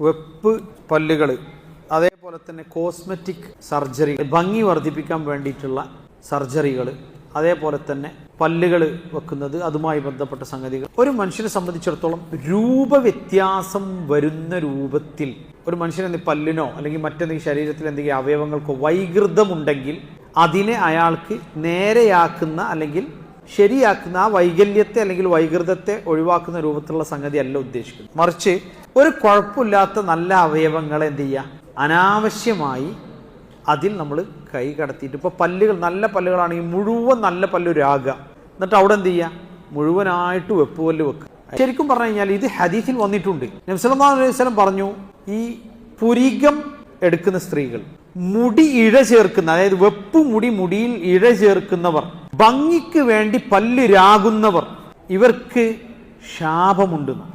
വെപ്പ് പല്ലുകൾ, അതേപോലെ തന്നെ കോസ്മെറ്റിക് സർജറി, ഭംഗി വർദ്ധിപ്പിക്കാൻ വേണ്ടിയിട്ടുള്ള സർജറികൾ, അതേപോലെ തന്നെ പല്ലുകൾ വെക്കുന്നത്, അതുമായി ബന്ധപ്പെട്ട സംഗതികൾ. ഒരു മനുഷ്യനെ സംബന്ധിച്ചിടത്തോളം രൂപവ്യത്യാസം വരുന്ന രൂപത്തിൽ ഒരു മനുഷ്യന് പല്ലിനോ അല്ലെങ്കിൽ മറ്റെന്തെങ്കിലും ശരീരത്തിൽ എന്തെങ്കിലും അവയവങ്ങൾക്കോ വൈകൃതമുണ്ടെങ്കിൽ അതിനെ അയാൾക്ക് നേരെയാക്കുന്ന അല്ലെങ്കിൽ ശരിയാക്കുന്ന, ആ വൈകല്യത്തെ അല്ലെങ്കിൽ വൈകൃതത്തെ ഒഴിവാക്കുന്ന രൂപത്തിലുള്ള സംഗതി അല്ല ഉദ്ദേശിക്കുന്നത്. മറിച്ച് ഒരു കുഴപ്പമില്ലാത്ത നല്ല അവയവങ്ങളെ എന്ത് ചെയ്യുക, അനാവശ്യമായി അതിൽ നമ്മൾ കൈ കടത്തിയിട്ട്, ഇപ്പോൾ പല്ലുകൾ നല്ല പല്ലുകളാണെങ്കിൽ മുഴുവൻ നല്ല പല്ല് രാഗുക, എന്നിട്ട് അവിടെ എന്ത് ചെയ്യുക, മുഴുവനായിട്ട് വെപ്പ് പല്ല് വെക്കുക. ശരിക്കും പറഞ്ഞു കഴിഞ്ഞാൽ ഇത് ഹദീസിൽ വന്നിട്ടുണ്ട്. നബി സല്ലല്ലാഹു അലൈഹി വസല്ലം പറഞ്ഞു, ഈ പുരികം എടുക്കുന്ന സ്ത്രീകൾ, മുടി ഇഴ ചേർക്കുന്ന, അതായത് വെപ്പ് മുടിയിൽ ഇഴ ചേർക്കുന്നവർ, ഭംഗിക്ക് വേണ്ടി പല്ല് രാകുന്നവർ, ഇവർക്ക് ശാപമുണ്ടെന്ന്.